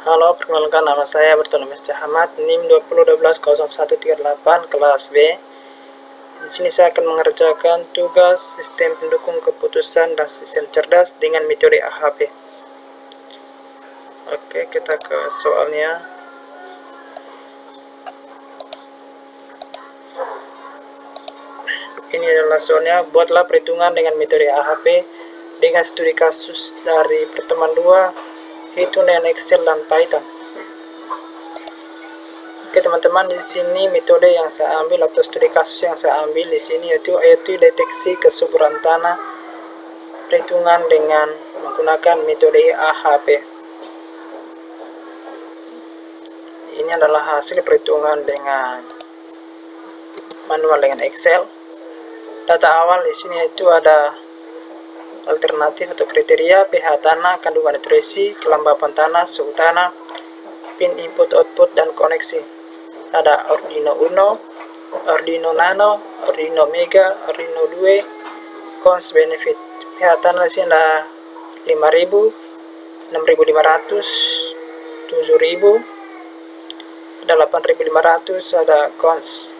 Halo, perkenalkan nama saya Bertolong Ahmad, NIM 20120138 kelas B. Di sini saya akan mengerjakan tugas sistem pendukung keputusan dan sistem cerdas dengan metode AHP. Oke, kita ke soalnya. Ini adalah soalnya, buatlah perhitungan dengan metode AHP dengan studi kasus dari pertemuan 2, hitung dengan Excel dan Python. Oke teman-teman, di sini metode yang saya ambil atau studi kasus yang saya ambil di sini yaitu deteksi kesuburan tanah perhitungan dengan menggunakan metode AHP. Ini adalah hasil perhitungan dengan manual dengan Excel. Data awal di sini itu ada alternatif atau kriteria, pH tanah, kandungan nutrisi, kelembapan tanah, suhu tanah, pin input output dan koneksi. Ada Arduino Uno, Arduino Nano, Arduino Mega, Arduino 2, cost benefit. pH tanah di sini ada 5.000, 6.500, 7.000, ada 8.500, ada cons.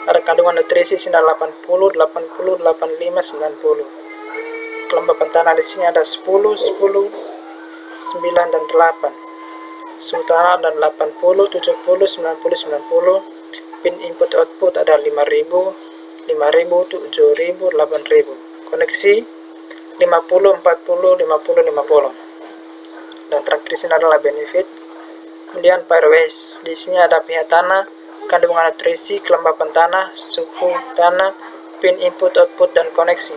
Ada kandungan nutrisi sini ada 80, 85, 90. Kelembapan tanah di sini ada 10, 9 dan 8. Suhu tanah ada 80, 70, 90, 90. Pin input output ada 5.000, 5.000, 7.000, 8.000. Koneksi 50, 40, 50, 50. Dan terakhir di sini adalah benefit. Kemudian pairwise, di sini ada pH tanah, kandungan nutrisi, kelembapan tanah, suhu tanah, pin input output dan koneksi.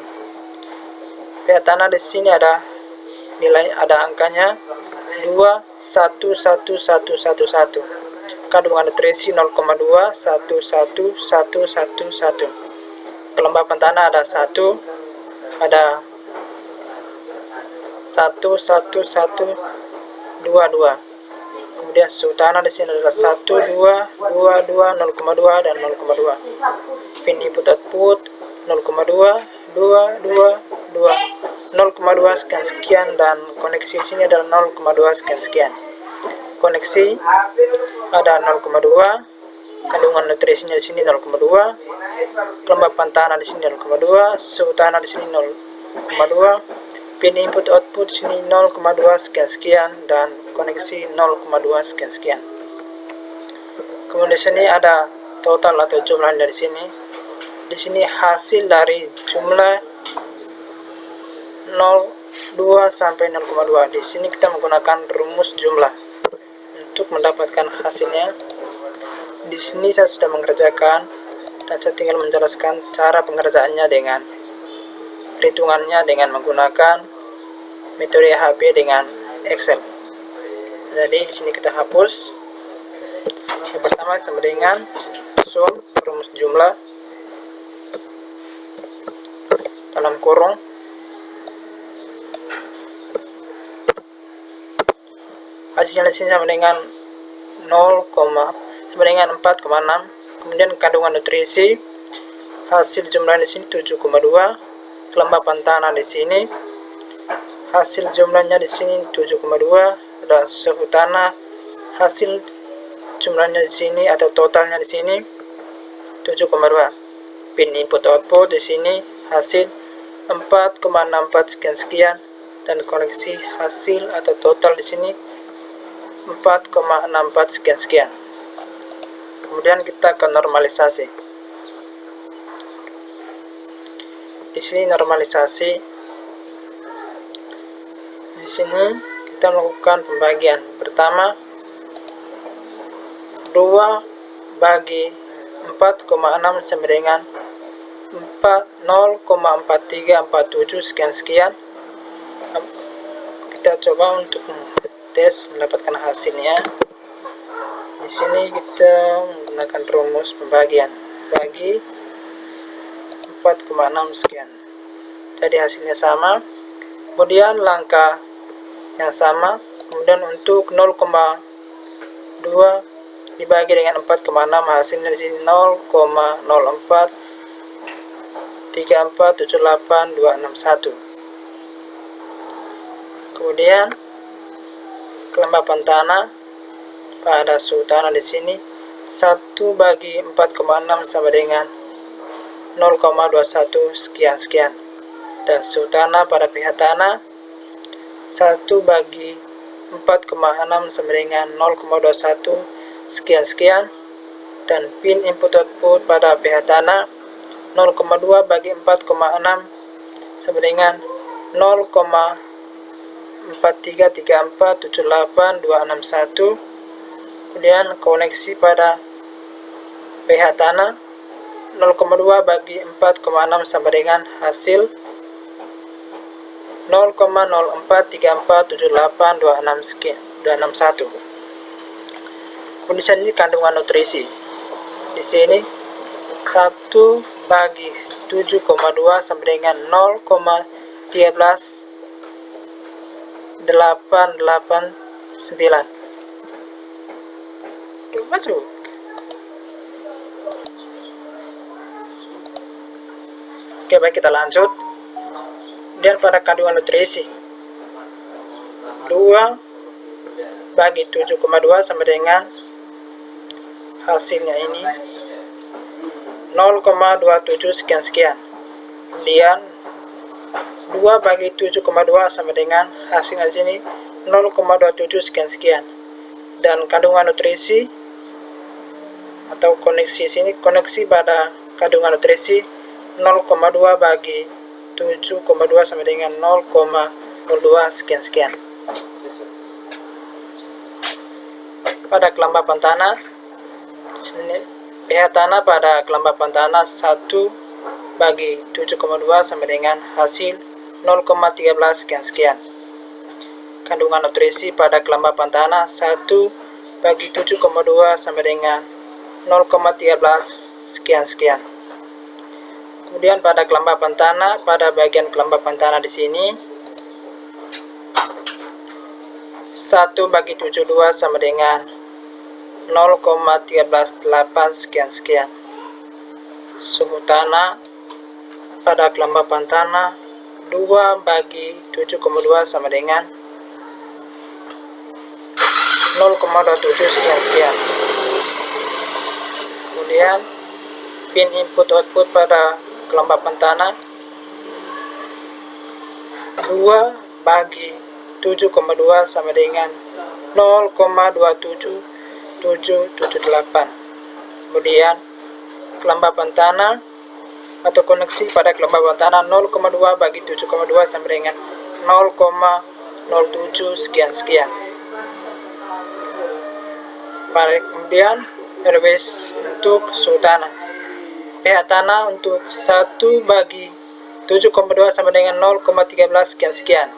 pH tanah di sini ada nilai, ada angkanya 2, 1, 1, 1, 1, 1. Kandungan nutrisi 0,2, 1, 1, 1, 1, 1. Kelembapan tanah ada 1, ada 1, 1, 1, 2, 2. Kemudian suhu tanah di sini adalah 1, 2, 2, 2, 0,2 dan 0,2. Pin input output 0,2, 2, 2, 2, 0,2 sekian dan koneksi di sini adalah 0,2 sekian. Koneksi ada 0,2, kandungan nutrisinya di sini 0,2, kelembapan tanah di sini 0,2, suhu tanah di sini 0,2. Pin input output sini 0,2 sekian dan koneksi 0,2 sekian. Kemudian di sini ada total atau jumlah dari sini. Di sini hasil dari jumlah 0,2 sampai 0,2. Di sini kita menggunakan rumus jumlah untuk mendapatkan hasilnya. Di sini saya sudah mengerjakan dan saya tinggal menjelaskan cara pengerjaannya dengan perhitungannya dengan menggunakan metode AHP dengan Excel. Jadi di sini kita hapus. Yang pertama sama dengan sum rumus jumlah dalam kurung hasilnya di sini sama dengan 4,6. Kemudian kandungan nutrisi hasil jumlah di sini 7,2. Kelembapan tanah di sini hasil jumlahnya di sini 7,2. Ada suhu tanah hasil jumlahnya di sini atau totalnya di sini 7,2. Pin input output di sini hasil 4,64 sekian dan koneksi hasil atau total di sini 4,64 sekian. Kemudian kita ke normalisasi. Di sini normalisasi. Di sini kita melakukan pembagian. Pertama 2 bagi 4,6 sama dengan 0,4347 sekian. Kita coba untuk tes mendapatkan hasilnya. Di sini kita menggunakan rumus pembagian bagi 4,6 sekian. Jadi hasilnya sama. Kemudian langkah yang sama. Kemudian untuk 0,2 dibagi dengan 4,6 hasilnya di sini 0,04 3478261. Kemudian kelembapan tanah pada suhu tanah di sini 1/4,6 sama dengan 0,21 sekian. Dan suhu tanah pada pH tanah 1/4,6 sama dengan 0,21 sekian. Dan pin input-output pada pH tanah 0,2/4,6 sama dengan 0,433478261. Kemudian koneksi pada pH tanah 0,2/4,6 sama dengan hasil 0,0434782661. Kemudian ini kandungan nutrisi. Di sini 1/7,2 sama dengan 0,13889. Masuk. Oke, baik, kita lanjut. Dan pada kandungan nutrisi 2/7,2 sama dengan hasilnya ini 0,27 sekian. Kemudian 2/7,2 sama dengan hasilnya di sini 0,27 sekian. Dan kandungan nutrisi atau koneksi sini, koneksi pada kandungan nutrisi 0,2/7,2 sama dengan 0,02 sekian. Pada kelembapan tanah sini, pH tanah pada kelembapan tanah 1/7,2 sama dengan hasil 0,13 sekian. Kandungan nutrisi pada kelembapan tanah 1/7,2 sama dengan 0,13 sekian. Kemudian pada kelembapan tanah, pada bagian kelembapan tanah di sini 1/72 sama dengan 0,138 sekian. Suhu tanah pada kelembapan tanah 2/7,2 sama dengan 0,27 sekian. Kemudian pin input output pada kelembapan tanah 2/7,2 sama dengan 0,27778. Kemudian kelembapan tanah atau koneksi pada kelembapan tanah 0,2/7,2 sama dengan 0,07 sekian. Kemudian RWS untuk suhu tanah. pH tanah untuk 1/7,2 sama dengan 0,13 sekian.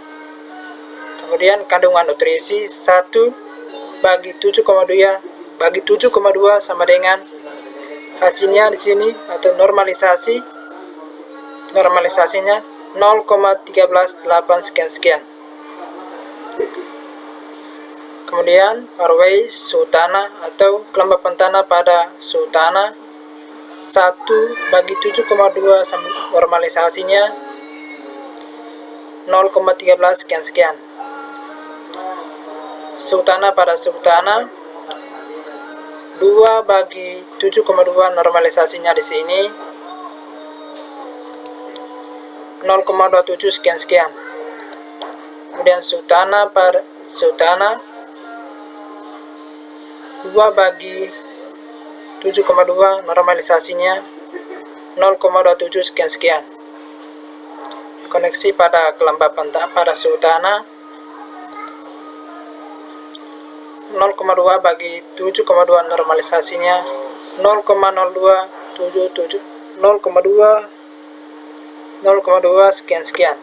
Kemudian kandungan nutrisi 1/7,2 sama dengan hasilnya di sini atau normalisasinya 0,138 sekian. Kemudian RWS suhu tanah atau kelembapan tanah pada suhu tanah 1/7,2 normalisasinya 0,13 sekian. Suhu tanah pada suhu tanah 2/7,2 normalisasinya di sini 0,27 sekian. Kemudian suhu tanah pada suhu tanah 2/7,2 normalisasinya 0,27 sekian. Koneksi pada kelembapan tanah pada suhu tanah 0,2/7,2 normalisasinya 0,02 sekian.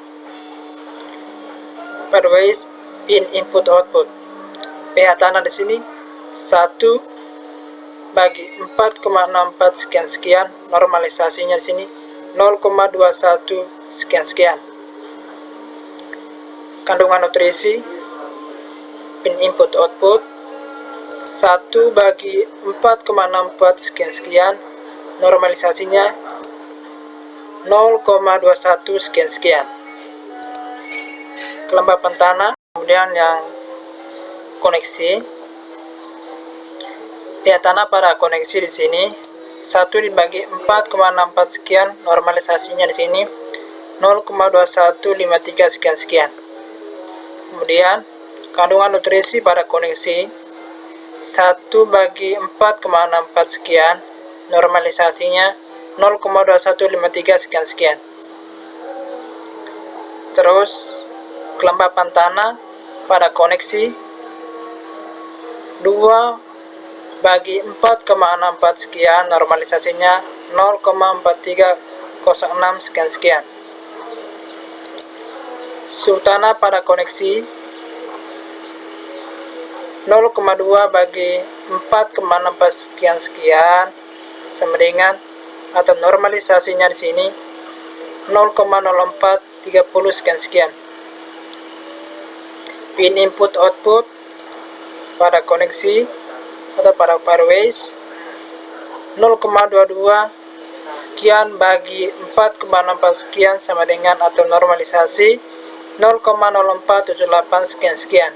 RWS pin input output. pH tanah di sini 1/4,64 sekian. Normalisasinya di sini 0,21 sekian. Kandungan nutrisi pin input output 1/4,64 sekian. Normalisasinya 0,21 sekian. Kelembapan tanah. Kemudian yang koneksi. Pihak tanah pada koneksi di sini 1 dibagi 4,64 sekian, normalisasinya di sini 0,2153 sekian. Kemudian kandungan nutrisi pada koneksi 1 bagi 4,64 sekian, normalisasinya 0,2153 sekian. Terus kelembapan tanah pada koneksi 2 bagi 4,64 sekian, normalisasinya 0,4306 sekian. Suhu tanah pada koneksi 0,2 bagi 4,64 sekian sama dengan, atau normalisasinya di sini 0,0430 sekian. Pin input output pada koneksi atau pada pairwise 0,22 sekian bagi 4,64 sekian sama dengan, atau normalisasi 0,0478 sekian.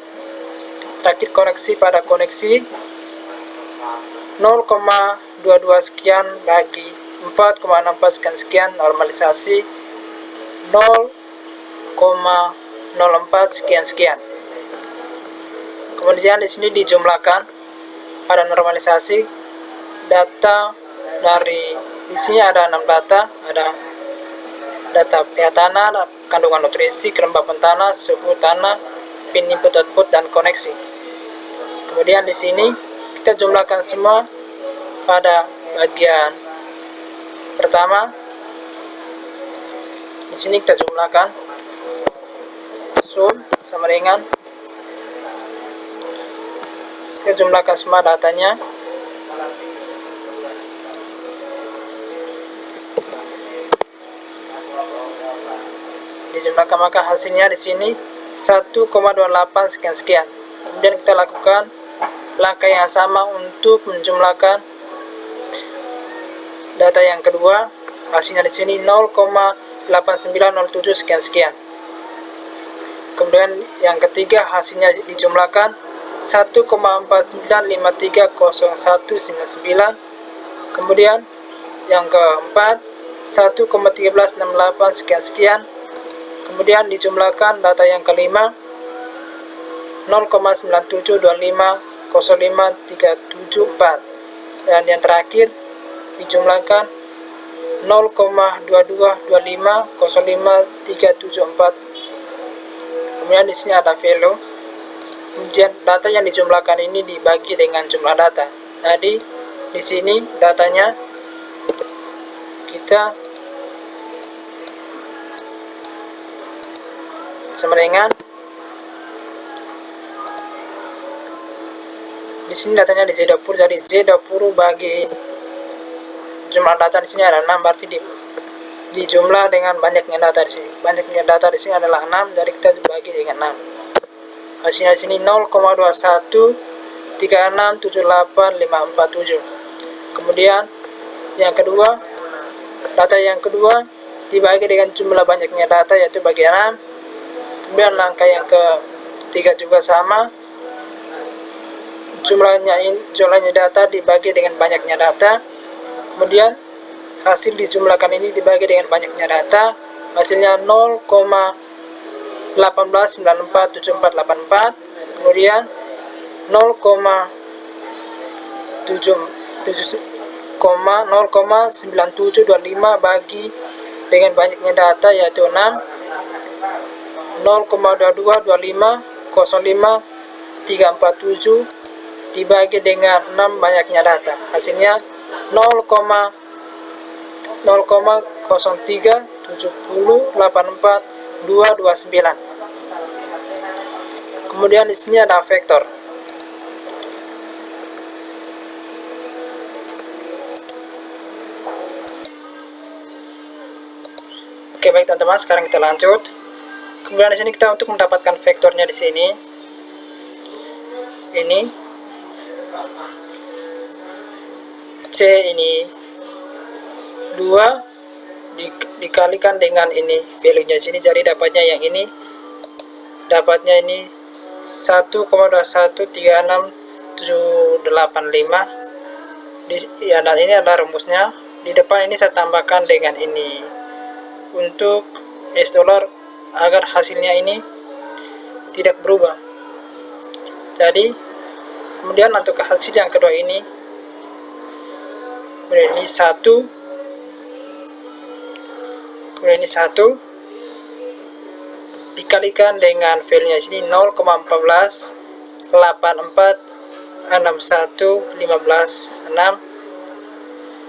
Terakhir koneksi pada koneksi 0,22 sekian bagi 4,64 sekian, normalisasi 0,04 sekian. Kemudian di sini dijumlahkan pada normalisasi data dari di sini ada 6 data, ada data pH tanah, kandungan nutrisi, kelembapan tanah, suhu tanah, pin input output, dan koneksi. Kemudian di sini kita jumlahkan semua pada bagian pertama. Di sini kita jumlahkan sum sama dengan, kita jumlahkan semua datanya. Dijumlahkan, maka hasilnya di sini 1,28 sekian. Kemudian kita lakukan langkah yang sama untuk menjumlahkan data yang kedua. Hasilnya di sini 0,8907 sekian. Kemudian yang ketiga hasilnya dijumlahkan 1,49530199. Kemudian yang keempat 1,1368 sekian. Kemudian dijumlahkan data yang kelima 0,9725053774, dan yang terakhir dijumlahkan 0,2225053774. Kemudian di sini ada value. Kemudian data yang dijumlahkan ini dibagi dengan jumlah data. Jadi di sini datanya kita sama dengan, di sini datanya di Z20, jadi Z20 bagi jumlah data di sini ada 6, berarti dijumlah dengan banyaknya data di sini. Banyaknya data di sini adalah 6, jadi kita bagi dengan 6. Hasilnya di sini 0,21367857. Kemudian yang kedua, data yang kedua dibagi dengan jumlah banyaknya data, yaitu bagi 6. Kemudian langkah yang ketiga juga sama, jumlahnya data dibagi dengan banyaknya data. Kemudian hasil dijumlahkan ini dibagi dengan banyaknya data, hasilnya 0,18947484. Kemudian 0,9725 bagi dengan banyaknya data, yaitu 6. 0,2225053447 dibagi dengan 6 banyaknya data, hasilnya 0,0370844229. Kemudian di sini ada vektor. Oke, baik teman-teman, sekarang kita lanjut. Kemudian di sini kita untuk mendapatkan vektornya di sini. Ini C ini 2 dikalikan dengan ini value-nya sini, jadi dapatnya yang ini, dapatnya ini 1,2136785. Ya, dan ini adalah rumusnya. Di depan ini saya tambahkan dengan ini untuk US dollar agar hasilnya ini tidak berubah. Jadi kemudian untuk hasil yang kedua ini, kemudian ini 1, kemudian ini 1 dikalikan dengan value nya sini 0,14846115 6.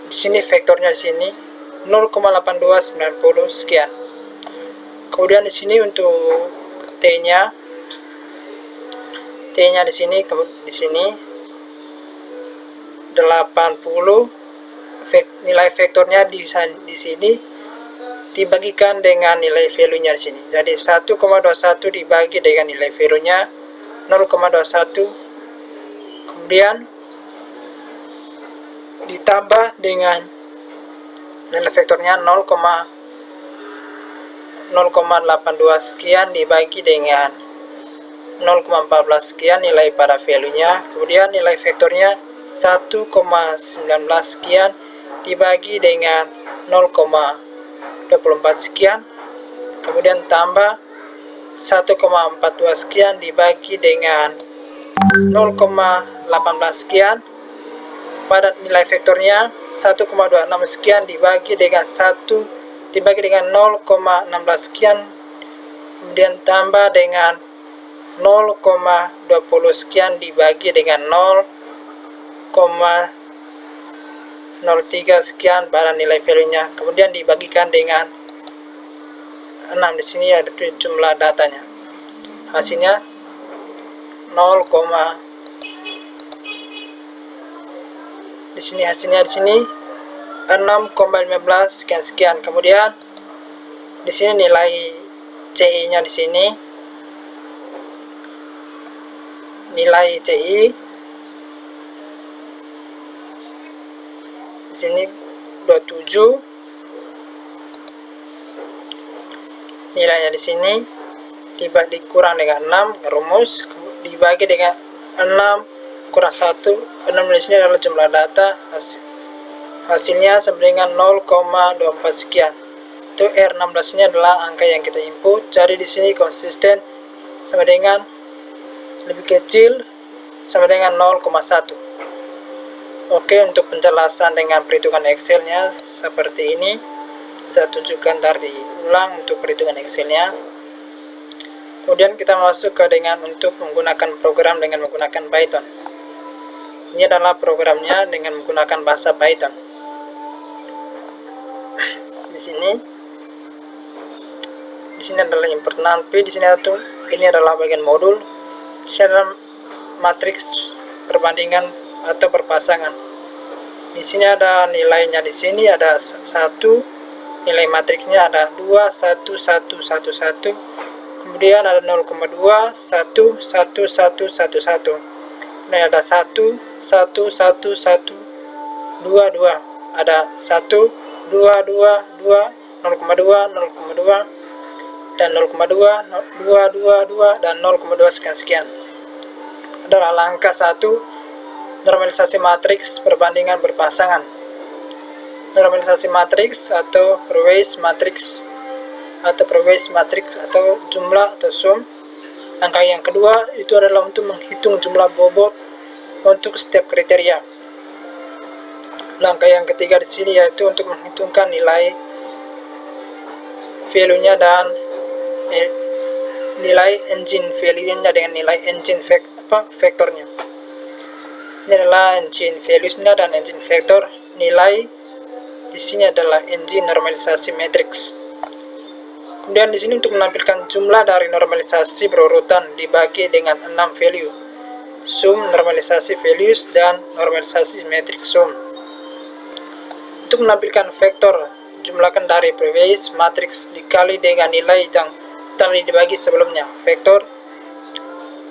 Di sini vektornya di sini 0,8290 sekian. Kemudian di sini untuk T-nya di sini 80, nilai vektornya di sini dibagikan dengan nilai value-nya di sini. Jadi 1,21 dibagi dengan nilai value-nya 0,21, kemudian ditambah dengan nilai vektornya 0,82 sekian dibagi dengan 0,14 sekian nilai pada value-nya. Kemudian nilai vektornya 1,19 sekian dibagi dengan 0,24 sekian. Kemudian tambah 1,42 sekian dibagi dengan 0,18 sekian. Pada nilai vektornya 1,26 sekian dibagi dengan 0,16 sekian, kemudian tambah dengan 0,20 sekian dibagi dengan 0,03 sekian pada nilai value-nya, kemudian dibagikan dengan 6. Di sini ada jumlah datanya. Hasilnya 0, di sini hasilnya di sini 6,15 sekian. Kemudian di sini nilai CI-nya di sini, nilai CI di sini 27, nilainya di sini dikurang dengan 6, rumus dibagi dengan 6 kurang 1, 6 di sini adalah jumlah data, hasilnya sama dengan 0,24 sekian. Itu R16 ini adalah angka yang kita input. Jadi di sini konsisten sama dengan lebih kecil sama dengan 0,1. Oke, untuk penjelasan dengan perhitungan Excel-nya seperti ini. Saya tunjukkan dari ulang untuk perhitungan Excel-nya. Kemudian kita masuk ke untuk menggunakan program dengan menggunakan Python. Ini adalah programnya dengan menggunakan bahasa Python. Di sini adalah import NumPy. Di sini ini adalah bagian modul. Di sini adalah matriks perbandingan atau perpasangan. Di sini ada nilainya. Di sini ada 1, nilai matriksnya ada 2, 1, 1, 1, 1. Kemudian ada 0,2, 1, 1, 1, 1, 1. Ini ada 1, 1, 1, 1, 2, 2. Ada 1, 2, 2, 2, 0,2, 0,2, dan 0,2, 2, 2, 2, dan 0,2 sekian. Adalah langkah 1, normalisasi matriks perbandingan berpasangan. Normalisasi matriks atau perways matriks atau jumlah atau sum. Langkah yang kedua itu adalah untuk menghitung jumlah bobot untuk setiap kriteria. Langkah yang ketiga di sini yaitu untuk menghitungkan nilai value-nya dan nilai engine value-nya dengan nilai engine vektornya. Ini adalah engine values-nya dan engine vektor. Nilai di sini adalah engine normalisasi matrix. Kemudian di sini untuk menampilkan jumlah dari normalisasi berurutan dibagi dengan 6 value. Sum, normalisasi values, dan normalisasi matrix sum. Untuk menampilkan vektor, jumlahkan dari previous matrix dikali dengan nilai yang telah dibagi sebelumnya. Vektor.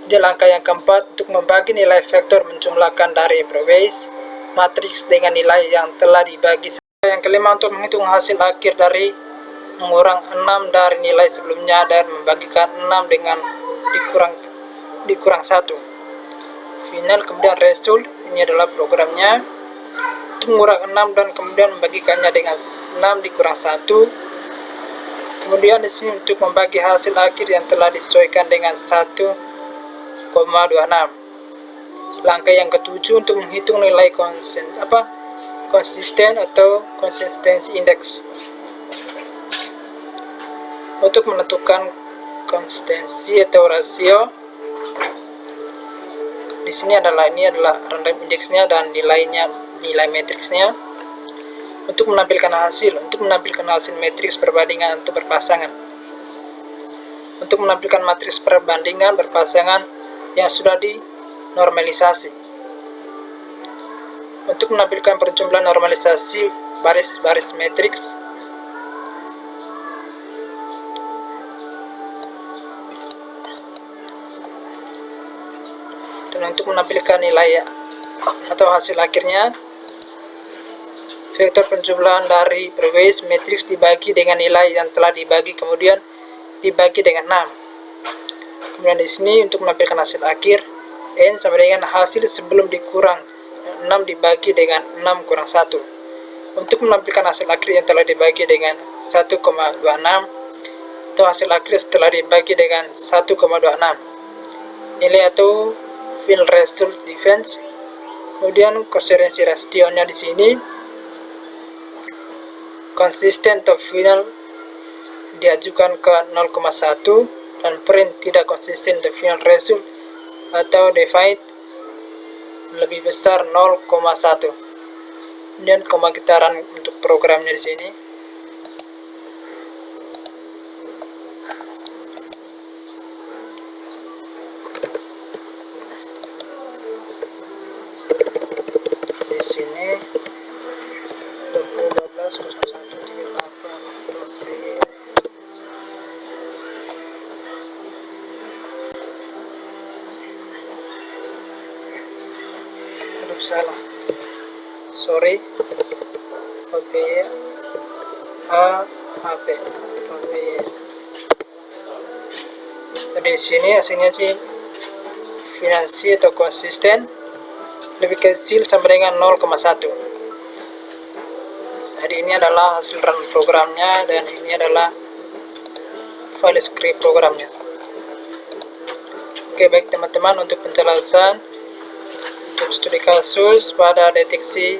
Di langkah yang keempat, untuk membagi nilai vektor menjumlahkan dari previous matrix dengan nilai yang telah dibagi. Yang kelima, untuk menghitung hasil akhir dari mengurang 6 dari nilai sebelumnya dan membagikan 6 dengan dikurang dikurang 1. Final, kemudian result, ini adalah programnya. Untuk mengurangi 6 dan kemudian membagikannya dengan 6 dikurang 1. Kemudian di sini untuk membagi hasil akhir yang telah disesuaikan dengan 1,26. Langkah yang ketujuh untuk menghitung nilai konsisten atau konsistensi indeks. Untuk menentukan konsistensi atau rasio, di sini adalah random indeksnya dan nilai matriksnya. Untuk menampilkan hasil matriks perbandingan untuk berpasangan. Untuk menampilkan matriks perbandingan berpasangan yang sudah dinormalisasi. Untuk menampilkan perjumlahan normalisasi baris-baris matriks. Dan untuk menampilkan nilai atau hasil akhirnya, vektor penjumlahan dari berbasis matriks dibagi dengan nilai yang telah dibagi, kemudian dibagi dengan 6. Kemudian di sini untuk menampilkan hasil akhir, N sama dengan hasil sebelum dikurang 6 dibagi dengan 6 kurang 1. Untuk menampilkan hasil akhir yang telah dibagi dengan 1,26 atau hasil akhir setelah dibagi dengan 1,26. Nilai atau final result difference. Kemudian koherensi rasionya di sini konsisten atau final diajukan ke 0,1 dan print tidak konsisten the final result atau divide lebih besar 0,1. Kemudian pemagitaran untuk programnya di sini. Di sini 2012-0138. Aduh, salah. Sorry. OPY AHP. OPY. Jadi di sini hasilnya sih finansi atau konsisten lebih kecil sama dengan 0,1. Jadi ini adalah hasil run programnya dan ini adalah file script programnya. Oke, baik teman-teman, untuk penjelasan untuk studi kasus pada deteksi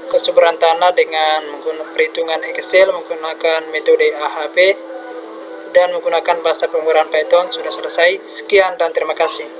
kesuburan tanah dengan menggunakan perhitungan Excel menggunakan metode AHP dan menggunakan bahasa pemrograman Python sudah selesai. Sekian dan terima kasih.